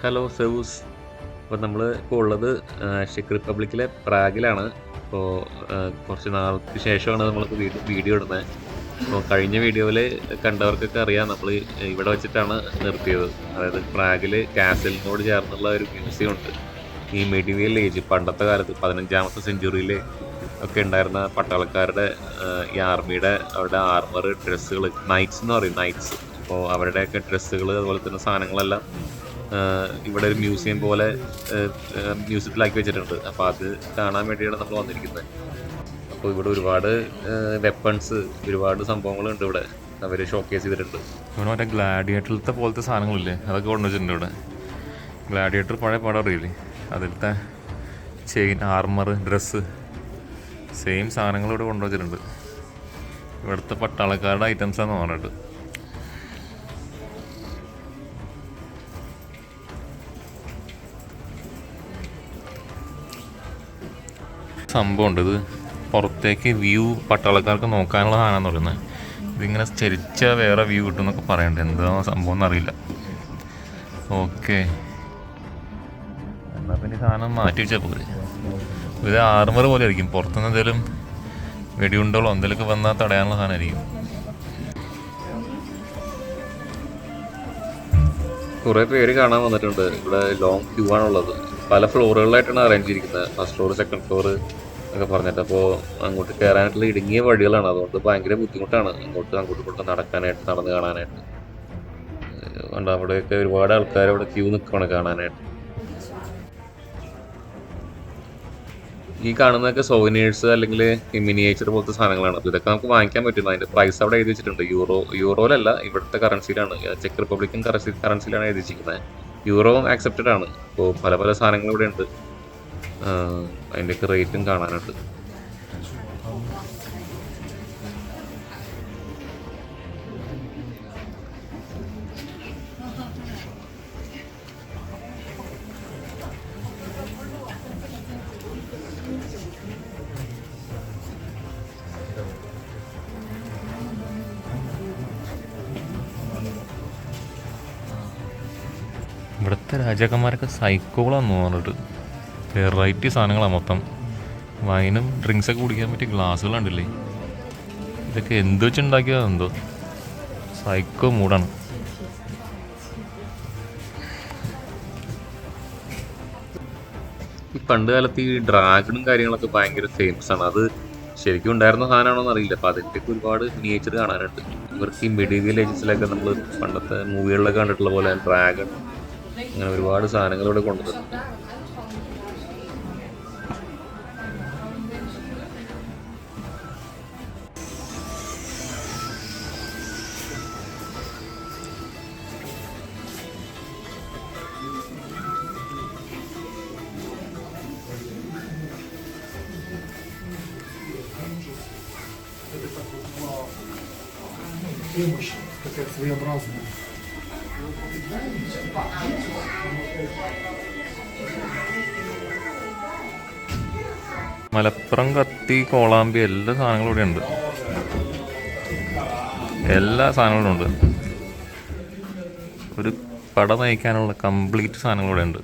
Hello സെവൂസ്. അപ്പോൾ നമ്മൾ ഇപ്പോൾ ഉള്ളത് ചെക്ക് റിപ്പബ്ലിക്കിലെ പ്രാഗിലാണ്. അപ്പോൾ കുറച്ച് നാൾക്ക് ശേഷമാണ് നമ്മൾക്ക് വീഡിയോ ഇടുന്നത്. അപ്പോൾ കഴിഞ്ഞ വീഡിയോയിൽ കണ്ടവർക്കൊക്കെ അറിയാം, നമ്മൾ ഇവിടെ വെച്ചിട്ടാണ് നിർത്തിയത്. അതായത് പ്രാഗിൽ കാസലിനോട് ചേർന്നുള്ള ഒരു മ്യൂസിയം ഉണ്ട്. ഈ മെഡിവിയൽ ഏജ്, പണ്ടത്തെ കാലത്ത് 15ാമത്തെ സെഞ്ച്വറിയിൽ ഒക്കെ ഉണ്ടായിരുന്ന പട്ടാളക്കാരുടെ, ഈ ആർമിയുടെ അവരുടെ ആർമർ, ഡ്രസ്സുകൾ, നൈറ്റ്സ് എന്ന് പറയും, നൈറ്റ്സ്. അപ്പോൾ അവരുടെയൊക്കെ ഡ്രസ്സുകൾ, അതുപോലെ തന്നെ സാധനങ്ങളെല്ലാം ഇവിടെ ഒരു മ്യൂസിയം പോലെ മ്യൂസിയത്തിലാക്കി വെച്ചിട്ടുണ്ട്. അപ്പോൾ അത് കാണാൻ വേണ്ടിയാണ് നമ്മൾ വന്നിരിക്കുന്നത്. അപ്പോൾ ഇവിടെ ഒരുപാട് വെപ്പൺസ്, ഒരുപാട് സംഭവങ്ങളുണ്ട് ഇവിടെ, അവർ ഷോക്കേസ് ചെയ്തിട്ടുണ്ട്. ഇവിടെ മറ്റേ ഗ്ലാഡിയേറ്ററിലത്തെ പോലത്തെ സാധനങ്ങളില്ലേ, അതൊക്കെ കൊണ്ടുവച്ചിട്ടുണ്ട് ഇവിടെ. ഗ്ലാഡിയേറ്റർ പഴയ പടം അറിയില്ലേ, അതിലത്തെ ചെയിൻ, ആർമർ, ഡ്രസ്സ്, സെയിം സാധനങ്ങൾ ഇവിടെ കൊണ്ടുവച്ചിട്ടുണ്ട്. ഇവിടുത്തെ പട്ടാളക്കാരുടെ ഐറ്റംസാണെന്ന് പറഞ്ഞിട്ട്. സംഭവമുണ്ട്, ഇത് പുറത്തേക്ക് വ്യൂ പട്ടാളക്കാർക്ക് നോക്കാനുള്ള സാധനമെന്ന് പറയുന്നത്. ഇതിങ്ങനെ ചരിച്ച വേറെ വ്യൂ കിട്ടും എന്നൊക്കെ പറയണ്ടേ, എന്താ സംഭവം എന്നറിയില്ല. ഓക്കെ, എന്നാൽ പിന്നെ സാധനം മാറ്റി വെച്ചാൽ പോലെ. ഇത് ആർമർ പോലെ ആയിരിക്കും, പുറത്തുനിന്ന് എന്തെങ്കിലും വെടിയുണ്ടോളോ എന്തെങ്കിലുമൊക്കെ വന്നാൽ തടയാനുള്ള സാധനമായിരിക്കും. കുറേ പേര് കാണാൻ വന്നിട്ടുണ്ട്. ഇവിടെ ലോങ് ക്യൂ ആണുള്ളത്. പല ഫ്ലോറുകളിലായിട്ടാണ് അറേഞ്ച് ചെയ്തിരിക്കുന്നത്, ഫസ്റ്റ് ഫ്ലോർ, സെക്കൻഡ് ഫ്ലോർ ഒക്കെ പറഞ്ഞിട്ട്. അപ്പോൾ അങ്ങോട്ട് കയറാനായിട്ടുള്ള ഇടുങ്ങിയ വഴികളാണ്, അതുകൊണ്ട് ഭയങ്കര ബുദ്ധിമുട്ടാണ് അങ്ങോട്ടും നടക്കാനായിട്ട്, നടന്ന് കാണാനായിട്ട്. അതുകൊണ്ട് അവിടെയൊക്കെ ഒരുപാട് ആൾക്കാർ അവിടെ ക്യൂ നിൽക്കുകയാണ് കാണാനായിട്ട്. ഈ കാണുന്നതൊക്കെ സോവനീഴ്സ് അല്ലെങ്കിൽ മിനിയേച്ചർ പോലത്തെ സാധനങ്ങളാണ്. അപ്പോൾ ഇതൊക്കെ നമുക്ക് വാങ്ങിക്കാൻ പറ്റും. അതിൻ്റെ പ്രൈസ് അവിടെ എഴുതി വെച്ചിട്ടുണ്ട്. യൂറോയിലല്ല, ഇവിടുത്തെ കറൻസിയിലാണ്, ചെക്ക് റിപ്പബ്ലിക്കൻ കറൻസിയിലാണ് എഴുതി വെച്ചിരിക്കുന്നത്. യൂറോ ആക്സെപ്റ്റഡ് ആണ്. അപ്പോൾ പല സാധനങ്ങളും ഇവിടെ ഉണ്ട്, അതിൻ്റെയൊക്കെ റേറ്റും കാണാനുണ്ട്. ഇവിടുത്തെ രാജാക്കന്മാരൊക്കെ സൈക്കോകളാന്ന് പറഞ്ഞിട്ട് വെറൈറ്റി സാധനങ്ങളാണ് മൊത്തം. വൈനും ഡ്രിങ്ക്സൊക്കെ കുടിക്കാൻ പറ്റിയ ഗ്ലാസ്സുകളുണ്ടല്ലേ, ഇതൊക്കെ എന്ത് വെച്ചുണ്ടാക്കിയതെന്തോ, സൈക്കോ മൂടാണ്. ഈ പണ്ട് കാലത്ത് ഈ ഡ്രാഗണും കാര്യങ്ങളൊക്കെ ഭയങ്കര ഫേമസ് ആണ്. അത് ശരിക്കും ഉണ്ടായിരുന്ന സാധനമാണോ അറിയില്ല. അപ്പോൾ അതിൻ്റെയൊക്കെ ഒരുപാട് മിനിയേച്ചർ കാണാനുണ്ട്. ഇവർക്ക് ഈ മെഡീവിയൽ ഏജസിലൊക്കെ നമ്മൾ പണ്ടത്തെ മൂവികളിലൊക്കെ കണ്ടിട്ടുള്ള പോലെ ഡ്രാഗൺ, അങ്ങനെ ഒരുപാട് സാധനങ്ങൾ ഇവിടെ കൊണ്ടുവന്നിട്ടുണ്ട്. Помощь такая своеобразная. മലപ്പുറം, കത്തി, കോളാമ്പി, എല്ലാ സാധനങ്ങളും ഇവിടെ ഉണ്ട്. എല്ലാ സാധനങ്ങളും ഉണ്ട്. ഒരു പട നയിക്കാനുള്ള കംപ്ലീറ്റ് സാധനങ്ങൾ ഇവിടെ ഉണ്ട്.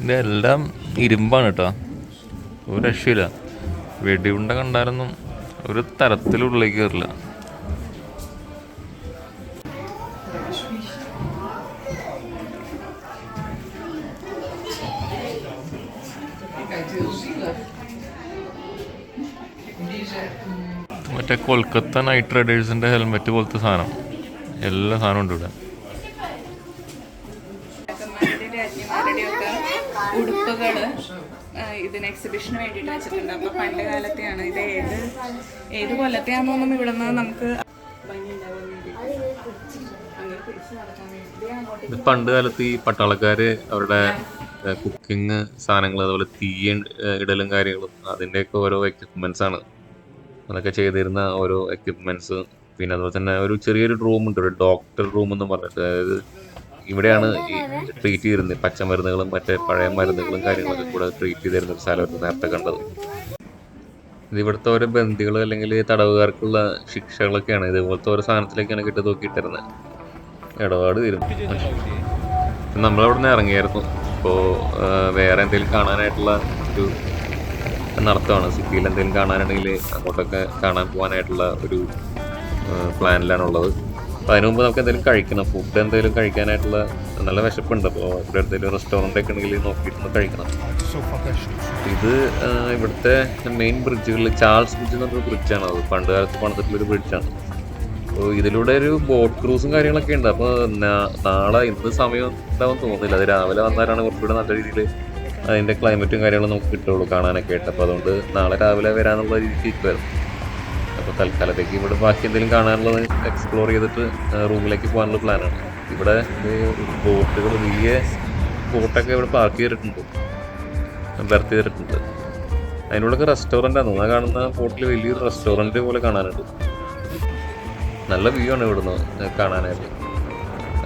ഇതെല്ലാം ഇരുമ്പാണ് കേട്ടോ, ഒരു രക്ഷയില്ല. വെടിയുണ്ട കണ്ടാലൊന്നും ഒരു തരത്തിലുള്ളിലേക്ക് കയറില്ല. മറ്റേ കൊൽക്കത്ത നൈറ്റ് റൈഡേഴ്സിൻ്റെ ഹെൽമെറ്റ് പോലത്തെ സാധനം, എല്ലാ സാധനവും ഉണ്ട് ഇവിടെ. ഉടുപ്പുകള് ഇതിന് എക്സിബിഷന് വേണ്ടിയിട്ട് വെച്ചിട്ടുണ്ട്. അപ്പോൾ പണ്ട് കാലത്തെയാണ് ഇത്. ഏത് കൊല്ലത്തെയാണെന്നൊന്നും ഇവിടെ നിന്ന് നമുക്ക് പണ്ട് കാലത്ത് ഈ പട്ടാളക്കാര് അവരുടെ കുക്കിംഗ് സാധനങ്ങൾ, അതുപോലെ ഇടലും കാര്യങ്ങളും, അതിൻ്റെയൊക്കെ ഓരോ എക്യുപ്മെന്റ്സ് ആണ്. അതൊക്കെ ചെയ്തിരുന്ന ഓരോ എക്യുപ്മെന്റ്സ്. പിന്നെ അതുപോലെ തന്നെ ഒരു ചെറിയൊരു റൂമുണ്ട്, ഒരു ഡോക്ടർ റൂം എന്ന് പറഞ്ഞിട്ട്. അതായത് ഇവിടെയാണ് ഈ ട്രീറ്റ് ചെയ്തിരുന്നത്. പച്ചമരുന്നുകളും മറ്റേ പഴയ മരുന്നുകളും കാര്യങ്ങളൊക്കെ കൂടെ ട്രീറ്റ് ചെയ്തിരുന്ന ഒരു സ്ഥലമായിരുന്നു നേരത്തെ കണ്ടത്. ഇത് ഇവിടുത്തെ ഓരോ ബന്ദികൾ അല്ലെങ്കിൽ തടവുകാർക്കുള്ള ശിക്ഷകളൊക്കെയാണ്. ഇതുപോലത്തെ ഓരോ സാധനത്തിലേക്കാണ് കിട്ടി നോക്കിയിട്ടിരുന്നത്. ഇടപാട് തീരും. നമ്മളവിടെ നിന്ന് ഇറങ്ങിയായിരുന്നു. ഇപ്പോൾ വേറെ എന്തെങ്കിലും കാണാനായിട്ടുള്ള ഒരു നടത്തമാണ്. സിറ്റിയിൽ എന്തെങ്കിലും കാണാനുണ്ടെങ്കിൽ അങ്ങോട്ടൊക്കെ കാണാൻ പോകാനായിട്ടുള്ള ഒരു പ്ലാനിലാണുള്ളത്. അപ്പോൾ അതിന് മുമ്പ് നമുക്ക് എന്തെങ്കിലും കഴിക്കണം. ഫുഡ് എന്തെങ്കിലും കഴിക്കാനായിട്ടുള്ള നല്ല വിശപ്പുണ്ട്. അപ്പോൾ ഇവിടെ എന്തെങ്കിലും റെസ്റ്റോറൻ്റൊക്കെ ഉണ്ടെങ്കിൽ നോക്കിയിട്ടൊന്ന് കഴിക്കണം. ഇത് ഇവിടുത്തെ മെയിൻ ബ്രിഡ്ജുകളിൽ ചാൾസ് ബ്രിഡ്ജ് എന്ന് പറഞ്ഞൊരു ബ്രിഡ്ജാണ്. അത് പണ്ട് കാലത്ത് പണിതിട്ടുള്ളൊരു ബ്രിഡ്ജാണ്. അപ്പോൾ ഇതിലൂടെ ഒരു ബോട്ട് ക്രൂസും കാര്യങ്ങളൊക്കെ ഉണ്ട്. അപ്പോൾ നാളെ ഇന്ന് സമയം ഉണ്ടാവും തോന്നുന്നില്ല. അത് രാവിലെ വന്നാലാണ് കുറച്ചുകൂടെ നല്ല രീതിയിൽ അതിൻ്റെ ക്ലൈമറ്റും കാര്യങ്ങളും നമുക്ക് കിട്ടുള്ളൂ കാണാനൊക്കെ ആയിട്ട്. അപ്പോൾ അതുകൊണ്ട് നാളെ രാവിലെ വരാനുള്ള രീതിക്ക് വരും. അപ്പോൾ തൽക്കാലത്തേക്ക് ഇവിടെ ബാക്കി എന്തെങ്കിലും കാണാനുള്ളത് എക്സ്പ്ലോർ ചെയ്തിട്ട് റൂമിലേക്ക് പോകാനുള്ള പ്ലാനാണ്. ഇവിടെ ബോട്ടുകൾ, വലിയ ബോട്ടൊക്കെ ഇവിടെ പാർക്ക് ചെയ്തിട്ടുണ്ട്, ബർത്ത് ചെയ്തിട്ടുണ്ട്. അതിനുള്ളൊക്കെ റെസ്റ്റോറൻ്റ് ആണ്. ആ കാണുന്ന ബോട്ടിൽ വലിയൊരു റെസ്റ്റോറൻറ്റ് പോലെ കാണാനുണ്ട്. നല്ല വ്യൂ ആണ് ഇവിടുന്ന് കാണാനായിട്ട്.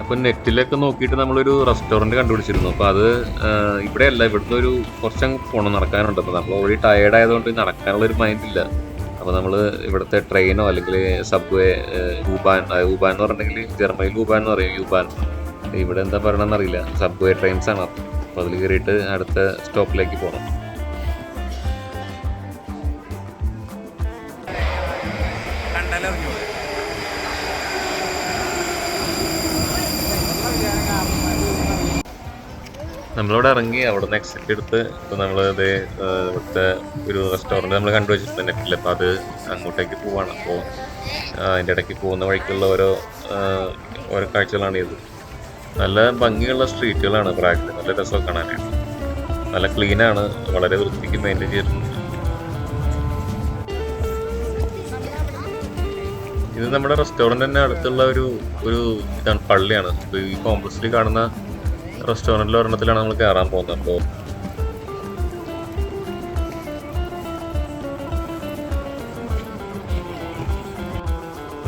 അപ്പോൾ നെറ്റിലൊക്കെ നോക്കിയിട്ട് നമ്മളൊരു റെസ്റ്റോറൻറ്റ് കണ്ടുപിടിച്ചിരുന്നു. അപ്പോൾ അത് ഇവിടെയല്ല, ഇവിടുന്ന് ഒരു കുറച്ചങ്ങ് പോകണം, നടക്കാനുണ്ട്. അപ്പോൾ നമ്മൾ ഓൾറെഡി ടയേർഡ് ആയതുകൊണ്ട് നടക്കാനുള്ളൊരു മൈൻഡില്ല. അപ്പോൾ നമ്മൾ ഇവിടുത്തെ ട്രെയിനോ അല്ലെങ്കിൽ സബ്വേ, ഊബാൻ എന്ന് പറഞ്ഞിട്ടുണ്ടെങ്കിൽ ജർമ്മനിയിൽ ഊബാൻ എന്ന് പറയും, യൂബാൻ. ഇവിടെ എന്താ പറയണമെന്ന് അറിയില്ല. സബ്വേ ട്രെയിൻസ് ആണ്. അപ്പോൾ അതിൽ കയറിയിട്ട് അടുത്ത സ്റ്റോപ്പിലേക്ക് പോകണം. നമ്മളിവിടെ ഇറങ്ങി അവിടെ നിന്ന് എക്സിറ്റ് എടുത്ത് ഇപ്പോൾ നമ്മൾ ഇവിടുത്തെ ഒരു റെസ്റ്റോറൻറ്റ് നമ്മൾ കണ്ടുവച്ചിട്ടുണ്ട് നെറ്റിൽ. അപ്പോൾ അത് അങ്ങോട്ടേക്ക് പോവാണ്. അപ്പോൾ അതിൻ്റെ ഇടയ്ക്ക് പോകുന്ന വഴിക്കുള്ള ഓരോ കാഴ്ചകളാണ് ഇത്. നല്ല ഭംഗിയുള്ള സ്ട്രീറ്റുകളാണ് പ്രാഗിൽ. നല്ല രസമൊക്കെ കാണാനായിട്ട്. നല്ല ക്ലീനാണ്, വളരെ വൃത്തിക്ക് മെയിൻറ്റെയിൻ ചെയ്തിട്ടുണ്ട്. ഇത് നമ്മുടെ റെസ്റ്റോറൻറ്റ് തന്നെ അടുത്തുള്ള ഒരു ഇതാണ്, പള്ളിയാണ്. ഇപ്പോൾ ഈ കോംപ്ലക്സിൽ കാണുന്ന റെസ്റ്റോറൻറ്റിൽ ഒരെണ്ണത്തിലാണ് നമ്മൾ കയറാൻ പോകുന്നത്. അപ്പോൾ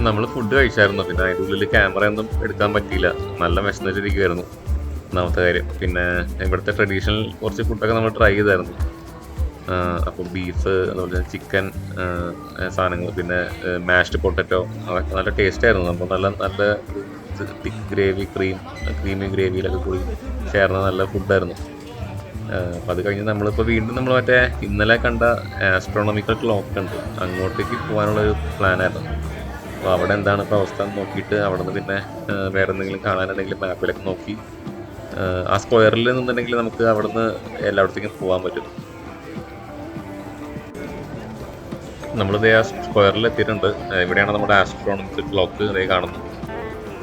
നമ്മൾ ഫുഡ് കഴിച്ചായിരുന്നു. പിന്നെ അതിൻ്റെ ഉള്ളിൽ ക്യാമറയൊന്നും എടുക്കാൻ പറ്റിയില്ല. നല്ല വിശന്നിട്ടിരിക്കുമായിരുന്നു ഒന്നാമത്തെ കാര്യം. പിന്നെ ഇവിടുത്തെ ട്രഡീഷണൽ കുറച്ച് ഫുഡൊക്കെ നമ്മൾ ട്രൈ ചെയ്തായിരുന്നു. അപ്പോൾ ബീഫ്, അതുപോലെ ചിക്കൻ സാധനങ്ങൾ, പിന്നെ മാഷ്ഡ് പൊട്ടറ്റോ, അതൊക്കെ നല്ല ടേസ്റ്റ് ആയിരുന്നു. അപ്പോൾ നല്ല തിക്ക് ഗ്രേവി, ക്രീമി ഗ്രേവിയിലൊക്കെ കൂടി ചേർന്ന നല്ല ഫുഡായിരുന്നു. അപ്പോൾ അത് കഴിഞ്ഞ് നമ്മളിപ്പോൾ വീണ്ടും നമ്മൾ മറ്റേ ഇന്നലെ കണ്ട ആസ്ട്രോണമിക്കൽ ക്ലോക്ക് ഉണ്ട്, അങ്ങോട്ടേക്ക് പോകാനുള്ളൊരു പ്ലാനായിരുന്നു. അപ്പോൾ അവിടെ എന്താണ് ഇപ്പോൾ അവസ്ഥ നോക്കിയിട്ട് അവിടെ നിന്ന് പിന്നെ വേറെ എന്തെങ്കിലും കാണാനുണ്ടെങ്കിൽ മാപ്പിലൊക്കെ നോക്കി ആ സ്ക്വയറിൽ നിന്നുണ്ടെങ്കിൽ നമുക്ക് അവിടെ നിന്ന് എല്ലായിടത്തേക്കും പോകാൻ പറ്റും. നമ്മളിതേ ആ സ്ക്വയറിൽ എത്തിയിട്ടുണ്ട്. ഇവിടെയാണ് നമ്മുടെ ആസ്ട്രോണമിക്കൽ ക്ലോക്ക് ഇതേ കാണുന്നത്.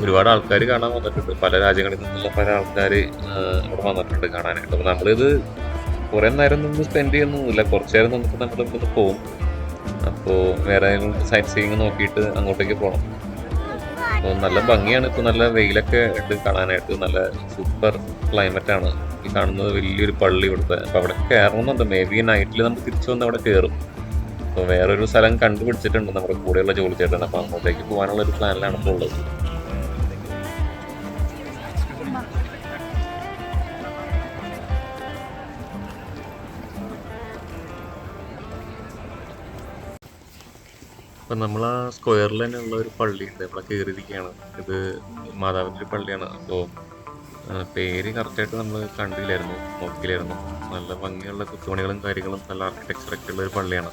ഒരുപാട് ആൾക്കാർ കാണാൻ വന്നിട്ടുണ്ട്. പല രാജ്യങ്ങളിൽ നിന്നുള്ള പല ആൾക്കാർ ഇവിടെ വന്നിട്ടുണ്ട് കാണാനായിട്ട്. അപ്പോൾ നമ്മളിത് കുറേ നേരം നിന്ന് സ്പെൻഡ് ചെയ്യുന്നൊന്നുമില്ല, കുറച്ച് നേരം നിന്നിട്ട് നമ്മളിവിടെ പോകും. അപ്പോൾ വേറെ സൈറ്റ് സീയിങ് നോക്കിയിട്ട് അങ്ങോട്ടേക്ക് പോകണം. അപ്പോൾ നല്ല ഭംഗിയാണ്. ഇപ്പോൾ നല്ല വെയിലൊക്കെ ഉണ്ട് കാണാനായിട്ട്. നല്ല സൂപ്പർ ക്ലൈമറ്റാണ്. ഈ കാണുന്നത് വലിയൊരു പള്ളി ഇവിടുത്തെ. അപ്പോൾ അവിടെ കയറണമെന്നുണ്ട്. മേ ബി നൈറ്റിൽ നമുക്ക് തിരിച്ചു വന്ന് അവിടെ കയറും. അപ്പോൾ വേറൊരു സ്ഥലം കണ്ടുപിടിച്ചിട്ടുണ്ട് നമ്മുടെ കൂടെയുള്ള ജോലി ചേട്ടൻ. അപ്പോൾ അങ്ങോട്ടേക്ക് പോകാനുള്ളൊരു പ്ലാനിലാണ് ഇപ്പോൾ ഉള്ളത്. അപ്പം നമ്മൾ ആ സ്ക്വയറിൽ തന്നെ ഉള്ള ഒരു പള്ളിയുണ്ട്, നമ്മളെ കയറിയിരിക്കുകയാണ്. ഇത് മാതാവിൻ്റെ ഒരു പള്ളിയാണ്. അപ്പോൾ പേര് കറക്റ്റായിട്ട് നമ്മൾ കണ്ടില്ലായിരുന്നു, നോക്കിയില്ലായിരുന്നു. നല്ല ഭംഗിയുള്ള കുത്തുപണികളും കാര്യങ്ങളും നല്ല ആർക്കിടെക്ചറൊക്കെ ഉള്ള ഒരു പള്ളിയാണ്.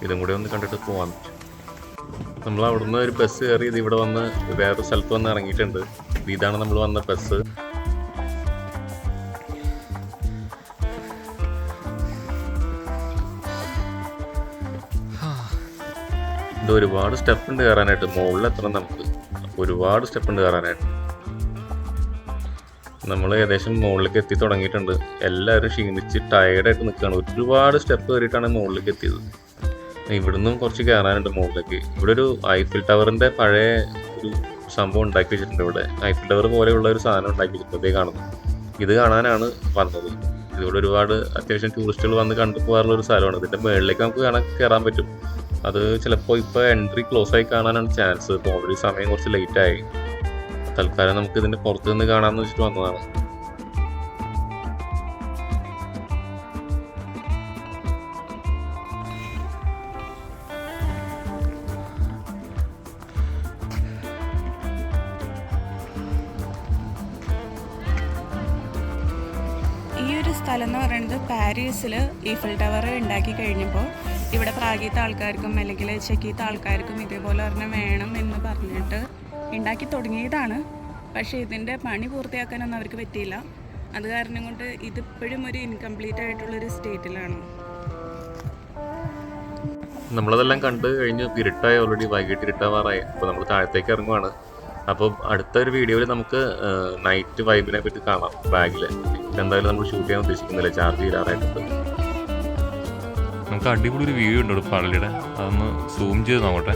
ഇതും കൂടെ ഒന്ന് കണ്ടിട്ട് പോകാൻ പറ്റും. നമ്മൾ അവിടുന്ന് ഒരു ബസ് കയറി ഇത് ഇവിടെ വന്ന് വേറൊരു സ്ഥലത്ത് വന്ന് ഇറങ്ങിയിട്ടുണ്ട്. ഇതാണ് നമ്മൾ വന്ന ബസ്. ഇത് ഒരുപാട് സ്റ്റെപ്പ് ഉണ്ട് കയറാനായിട്ട്. മുകളിൽ എത്തണം നമുക്ക്. ഒരുപാട് സ്റ്റെപ്പ് ഉണ്ട് കയറാനായിട്ട്. നമ്മൾ ഏകദേശം മുകളിലേക്ക് എത്തി തുടങ്ങിയിട്ടുണ്ട്. എല്ലാവരും ക്ഷീണിച്ച് ടയേർഡായിട്ട് നിൽക്കുകയാണ്. ഒരുപാട് സ്റ്റെപ്പ് കയറിയിട്ടാണ് മുകളിലേക്ക് എത്തിയത്. ഇവിടുന്നും കുറച്ച് കയറാനുണ്ട് മുകളിലേക്ക്. ഇവിടെ ഒരു ഐഫിൽ ടവറിൻ്റെ പഴയ ഒരു സംഭവം ഉണ്ടാക്കി വെച്ചിട്ടുണ്ട്. ഇവിടെ ഐഫിൽ ടവർ പോലെയുള്ള ഒരു സാധനം ഉണ്ടാക്കി വെച്ചിട്ടുണ്ട്. കാണുന്നു. ഇത് കാണാനാണ് വന്നത്. ഇതിവിടെ ഒരുപാട് അത്യാവശ്യം ടൂറിസ്റ്റുകൾ വന്ന് കണ്ടു പോകാറുള്ള ഒരു സ്ഥലമാണ്. ഇതിൻ്റെ മുകളിലേക്ക് നമുക്ക് കയറാൻ പറ്റും. അത് ചിലപ്പോൾ ഇപ്പോൾ എൻട്രി ക്ലോസ് ആയി കാണാനാണ് ചാൻസ്. ഇപ്പോൾ ഓൾറെഡി സമയം കുറച്ച് ലേറ്റായി. തൽക്കാലം നമുക്ക് ഇതിൻ്റെ പുറത്ത് നിന്ന് കാണാമെന്ന് വെച്ചിട്ട് വന്നതാണ്. ഈ ഒരു സ്ഥലം എന്ന് പറയുന്നത് പാരീസിൽ ഈഫൽ ടവർ ഉണ്ടാക്കി കഴിഞ്ഞപ്പോൾ ഇവിടെ പ്രാഗീത്ത ആൾക്കാർക്കും അല്ലെങ്കിൽ ചെക്കീത്ത ആൾക്കാർക്കും ഇതേപോലെ ഒരെണ്ണം വേണം എന്ന് പറഞ്ഞിട്ട് ഉണ്ടാക്കി തുടങ്ങിയതാണ്. പക്ഷേ ഇതിൻ്റെ പണി പൂർത്തിയാക്കാനൊന്നും അവർക്ക് പറ്റിയില്ല. അത് കാരണം കൊണ്ട് ഇതിപ്പോഴും ഒരു ഇൻകംപ്ലീറ്റ് ആയിട്ടുള്ളൊരു സ്റ്റേറ്റിലാണ്. നമ്മളതെല്ലാം കണ്ട് കഴിഞ്ഞ് ഇരുട്ടായി, ഓൾറെഡി വൈകിട്ട് ഇരുട്ടാവാറായി. അപ്പോൾ നമ്മൾ താഴത്തേക്ക് ഇറങ്ങുവാണ്. അപ്പോൾ അടുത്തൊരു വീഡിയോയിൽ നമുക്ക് നൈറ്റ് വൈബിനെ പറ്റി കാണാം ബാഗിൽ. എന്തായാലും നമ്മൾ ഷൂട്ട് ചെയ്യാൻ ഉദ്ദേശിക്കുന്നില്ല, ചാർജ് ചെയ്യാറായിട്ടുണ്ട്. നമുക്ക് അടിപൊളി ഒരു വ്യൂ ഉണ്ട് ഇവിടെ പള്ളിയുടെ. അതൊന്ന് സൂം ചെയ്ത് നോക്കട്ടെ.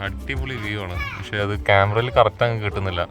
അടിപൊളി വ്യൂ ആണ്, പക്ഷെ അത് ക്യാമറയിൽ കറക്റ്റ് അങ്ങ് കിട്ടുന്നില്ല.